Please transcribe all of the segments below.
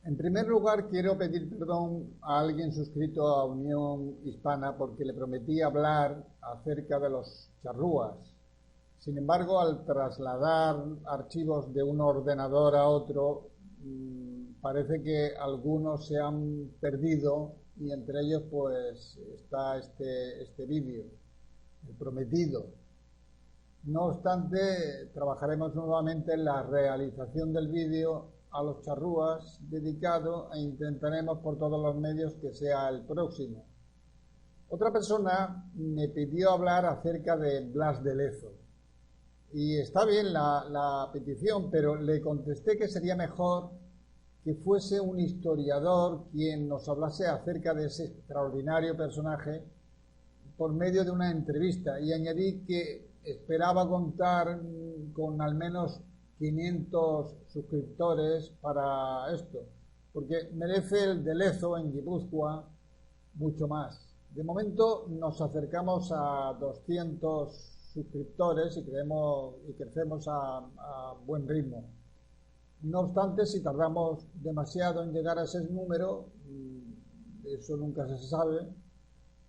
En primer lugar, quiero pedir perdón a alguien suscrito a Unión Hispana porque le prometí hablar acerca de los charrúas. Sin embargo, al trasladar archivos de un ordenador a otro, parece que algunos se han perdido y entre ellos pues está este vídeo, el prometido. No obstante, trabajaremos nuevamente en la realización del vídeo a los charrúas dedicado e intentaremos por todos los medios que sea el próximo. Otra persona me pidió hablar acerca de Blas de Lezo y está bien la petición, pero le contesté que sería mejor que fuese un historiador quien nos hablase acerca de ese extraordinario personaje por medio de una entrevista, y añadí que esperaba contar con al menos 500 suscriptores para esto, porque merece el de Lezo en Guipúzcoa mucho más. De momento nos acercamos a 200 suscriptores y crecemos a buen ritmo. No obstante, si tardamos demasiado en llegar a ese número, eso nunca se sabe,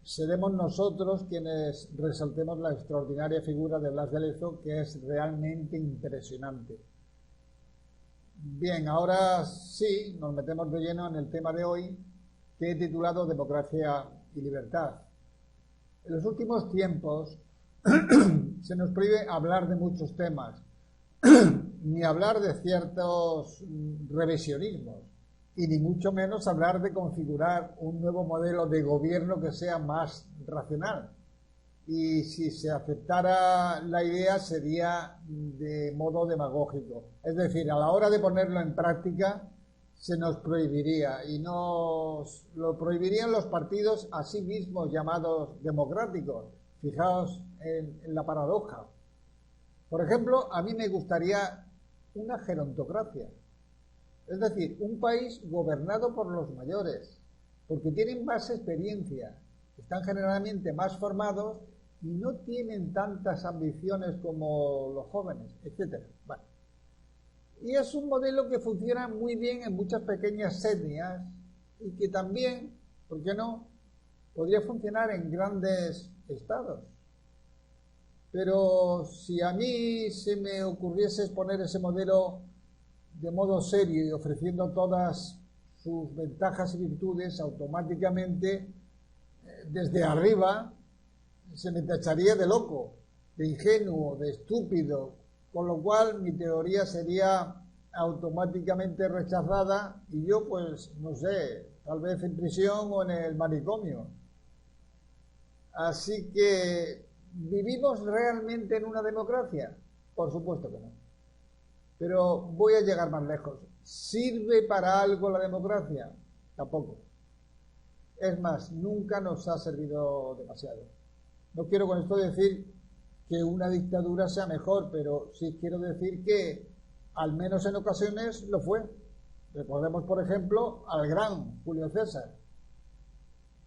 seremos nosotros quienes resaltemos la extraordinaria figura de Blas de Lezo, que es realmente impresionante. Bien, ahora sí, nos metemos de lleno en el tema de hoy, que he titulado Democracia y Libertad. En los últimos tiempos se nos prohíbe hablar de muchos temas, ni hablar de ciertos revisionismos, y ni mucho menos hablar de configurar un nuevo modelo de gobierno que sea más racional. Y si se aceptara la idea sería de modo demagógico. Es decir, a la hora de ponerlo en práctica se nos prohibiría, y nos lo prohibirían los partidos a sí mismos llamados democráticos. Fijaos en la paradoja. Por ejemplo, a mí me gustaría una gerontocracia. Es decir, un país gobernado por los mayores, porque tienen más experiencia, están generalmente más formados y no tienen tantas ambiciones como los jóvenes, etc. Bueno, y es un modelo que funciona muy bien en muchas pequeñas etnias y que también, ¿por qué no?, podría funcionar en grandes estados. Pero si a mí se me ocurriese exponer ese modelo de modo serio y ofreciendo todas sus ventajas y virtudes, automáticamente desde arriba se me tacharía de loco, de ingenuo, de estúpido, con lo cual mi teoría sería automáticamente rechazada y yo, pues, no sé, tal vez en prisión o en el manicomio. Así que, ¿vivimos realmente en una democracia? Por supuesto que no. Pero voy a llegar más lejos. ¿Sirve para algo la democracia? Tampoco. Es más, nunca nos ha servido demasiado. No quiero con esto decir que una dictadura sea mejor, pero sí quiero decir que, al menos en ocasiones, lo fue. Recordemos, por ejemplo, al gran Julio César,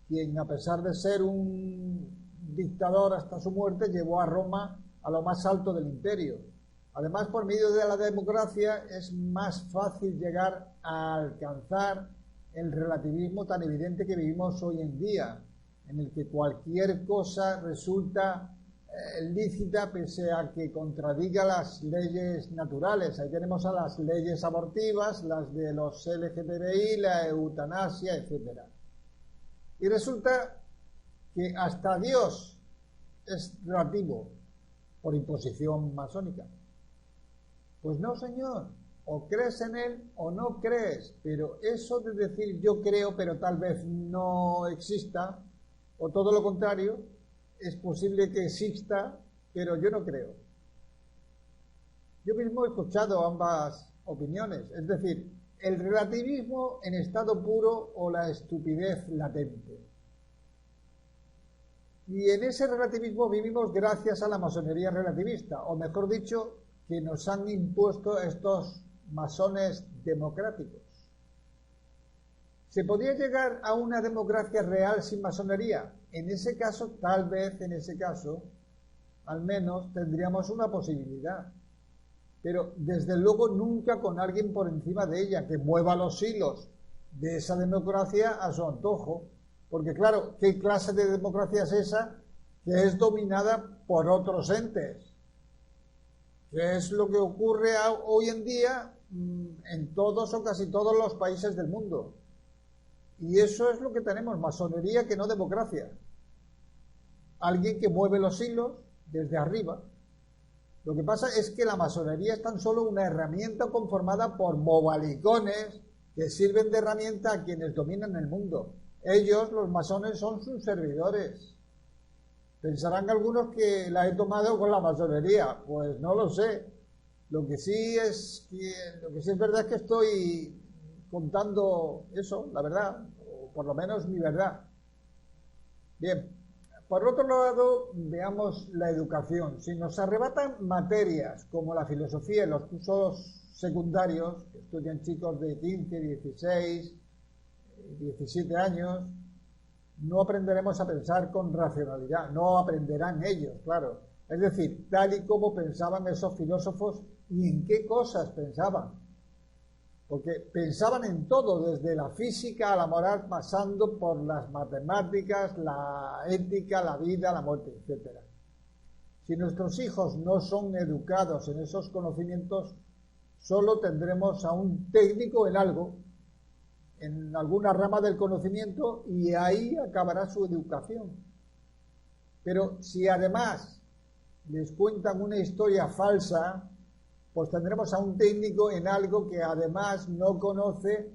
quien, a pesar de ser un dictador hasta su muerte, llevó a Roma a lo más alto del imperio. Además, por medio de la democracia es más fácil llegar a alcanzar el relativismo tan evidente que vivimos hoy en día, en el que cualquier cosa resulta lícita pese a que contradiga las leyes naturales. Ahí tenemos a las leyes abortivas, las de los LGTBI, la eutanasia, etc. Y resulta que hasta Dios es relativo por imposición masónica. Pues no, señor, o crees en él o no crees, pero eso de decir yo creo pero tal vez no exista, o todo lo contrario, es posible que exista pero yo no creo. Yo mismo he escuchado ambas opiniones, es decir, el relativismo en estado puro o la estupidez latente. Y en ese relativismo vivimos gracias a la masonería relativista, o mejor dicho, que nos han impuesto estos masones democráticos. ¿Se podría llegar a una democracia real sin masonería? En ese caso, tal vez en ese caso, al menos tendríamos una posibilidad. Pero desde luego nunca con alguien por encima de ella, que mueva los hilos de esa democracia a su antojo. Porque claro, ¿qué clase de democracia es esa que es dominada por otros entes? Que es lo que ocurre hoy en día en todos o casi todos los países del mundo. Y eso es lo que tenemos, masonería que no democracia. Alguien que mueve los hilos desde arriba. Lo que pasa es que la masonería es tan solo una herramienta conformada por bobalicones que sirven de herramienta a quienes dominan el mundo. Ellos, los masones, son sus servidores. Pensarán algunos que la he tomado con la masonería. Pues no lo sé. Lo que sí es verdad es que estoy contando eso, la verdad, o por lo menos mi verdad. Bien, por otro lado, veamos la educación. Si nos arrebatan materias como la filosofía en los cursos secundarios, que estudian chicos de 15, 16, 17 años, no aprenderemos a pensar con racionalidad, no aprenderán ellos, claro. Es decir, tal y como pensaban esos filósofos y en qué cosas pensaban. Porque pensaban en todo, desde la física a la moral, pasando por las matemáticas, la ética, la vida, la muerte, etc. Si nuestros hijos no son educados en esos conocimientos, solo tendremos a un técnico en algo, en alguna rama del conocimiento, y ahí acabará su educación. Pero si además les cuentan una historia falsa, pues tendremos a un técnico en algo que además no conoce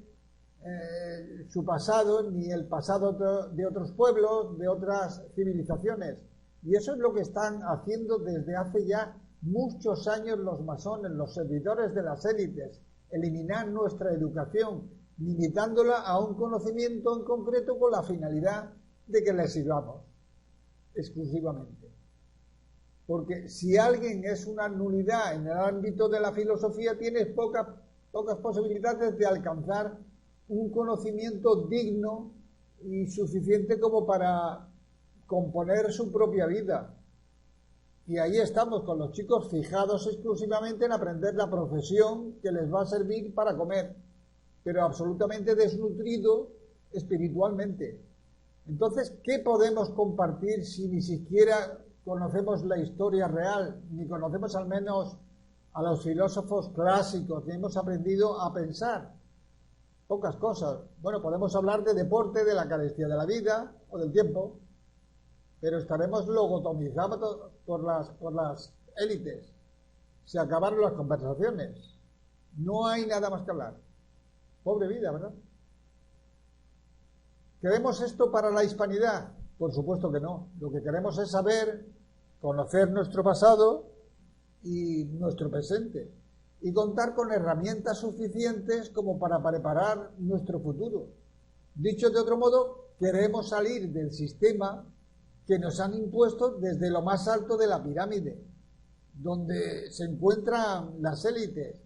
su pasado ni el pasado de otros pueblos, de otras civilizaciones. Y eso es lo que están haciendo desde hace ya muchos años los masones, los servidores de las élites, eliminar nuestra educación, limitándola a un conocimiento en concreto con la finalidad de que le sirvamos exclusivamente. Porque si alguien es una nulidad en el ámbito de la filosofía, tiene pocas posibilidades de alcanzar un conocimiento digno y suficiente como para componer su propia vida. Y ahí estamos con los chicos fijados exclusivamente en aprender la profesión que les va a servir para comer, pero absolutamente desnutrido espiritualmente. Entonces, ¿qué podemos compartir si ni siquiera conocemos la historia real, ni conocemos al menos a los filósofos clásicos, ni hemos aprendido a pensar? Pocas cosas. Bueno, podemos hablar de deporte, de la carestía de la vida o del tiempo, pero estaremos logotomizados por las élites. Se acabaron las conversaciones. No hay nada más que hablar. Pobre vida, ¿verdad? ¿Queremos esto para la hispanidad? Por supuesto que no. Lo que queremos es saber, conocer nuestro pasado y nuestro presente, y contar con herramientas suficientes como para preparar nuestro futuro. Dicho de otro modo, queremos salir del sistema que nos han impuesto desde lo más alto de la pirámide, donde se encuentran las élites,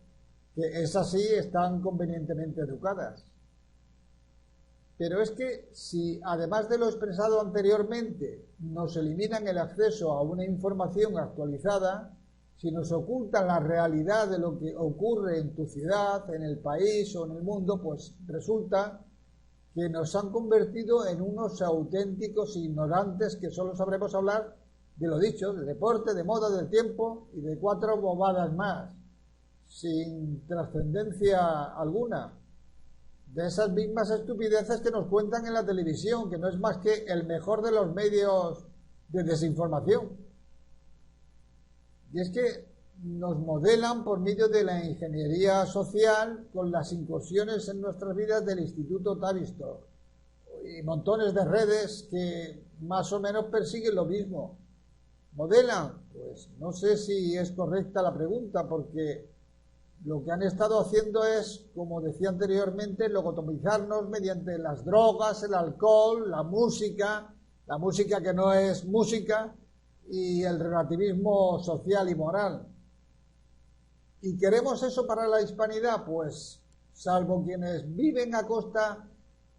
que esas sí están convenientemente educadas. Pero es que si, además de lo expresado anteriormente, nos eliminan el acceso a una información actualizada, si nos ocultan la realidad de lo que ocurre en tu ciudad, en el país o en el mundo, pues resulta que nos han convertido en unos auténticos ignorantes que solo sabremos hablar de lo dicho, de deporte, de moda, del tiempo y de 4 bobadas más, sin trascendencia alguna. De esas mismas estupideces que nos cuentan en la televisión, que no es más que el mejor de los medios de desinformación. Y es que nos modelan por medio de la ingeniería social con las incursiones en nuestras vidas del Instituto Tavistock y montones de redes que más o menos persiguen lo mismo. ¿Modelan? Pues no sé si es correcta la pregunta, porque lo que han estado haciendo es, como decía anteriormente, logotomizarnos mediante las drogas, el alcohol, la música que no es música, y el relativismo social y moral. ¿Y queremos eso para la hispanidad? Pues, salvo quienes viven a costa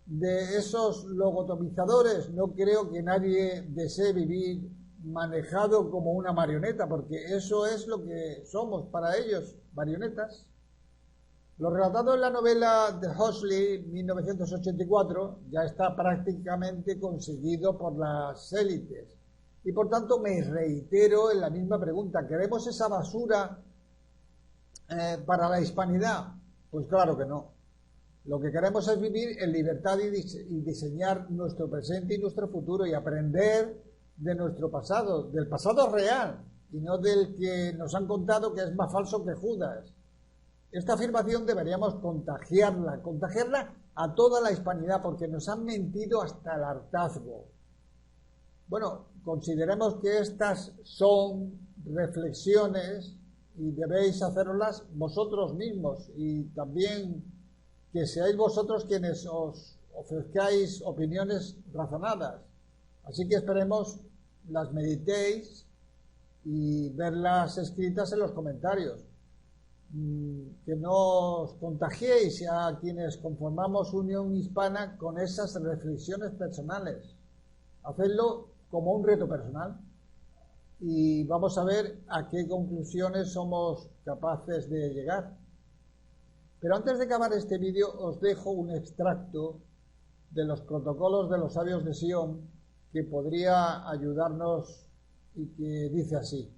de esos logotomizadores, no creo que nadie desee vivir manejado como una marioneta, porque eso es lo que somos para ellos, marionetas. Lo relatado en la novela de Huxley, 1984, ya está prácticamente conseguido por las élites. Y por tanto me reitero en la misma pregunta. ¿Queremos esa basura para la hispanidad? Pues claro que no. Lo que queremos es vivir en libertad y diseñar nuestro presente y nuestro futuro y aprender de nuestro pasado, del pasado real y no del que nos han contado que es más falso que Judas. Esta afirmación deberíamos contagiarla a toda la hispanidad porque nos han mentido hasta el hartazgo. Bueno, consideremos que estas son reflexiones y debéis hacerlas vosotros mismos y también que seáis vosotros quienes os ofrezcáis opiniones razonadas. Así que esperemos las meditéis y verlas escritas en los comentarios. Que no os contagiéis a quienes conformamos Unión Hispana con esas reflexiones personales. Hacedlo como un reto personal y vamos a ver a qué conclusiones somos capaces de llegar. Pero antes de acabar este vídeo os dejo un extracto de los protocolos de los sabios de Sion que podría ayudarnos y que dice así: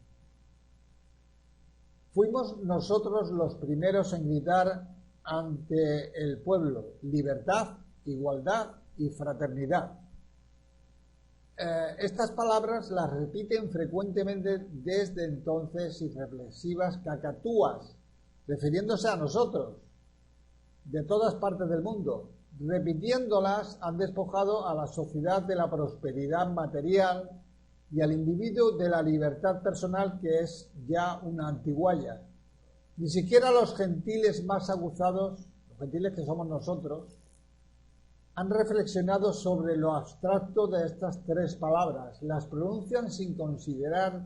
fuimos nosotros los primeros en gritar ante el pueblo libertad, igualdad y fraternidad. Estas palabras las repiten frecuentemente desde entonces irreflexivas cacatúas, refiriéndose a nosotros, de todas partes del mundo. Repitiéndolas han despojado a la sociedad de la prosperidad material y al individuo de la libertad personal, que es ya una antigualla. Ni siquiera los gentiles más aguzados, los gentiles que somos nosotros, han reflexionado sobre lo abstracto de estas tres palabras. Las pronuncian sin considerar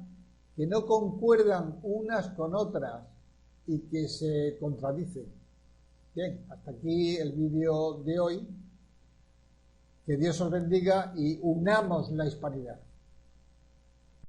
que no concuerdan unas con otras y que se contradicen. Bien, hasta aquí el vídeo de hoy. Que Dios os bendiga y unamos la hispanidad.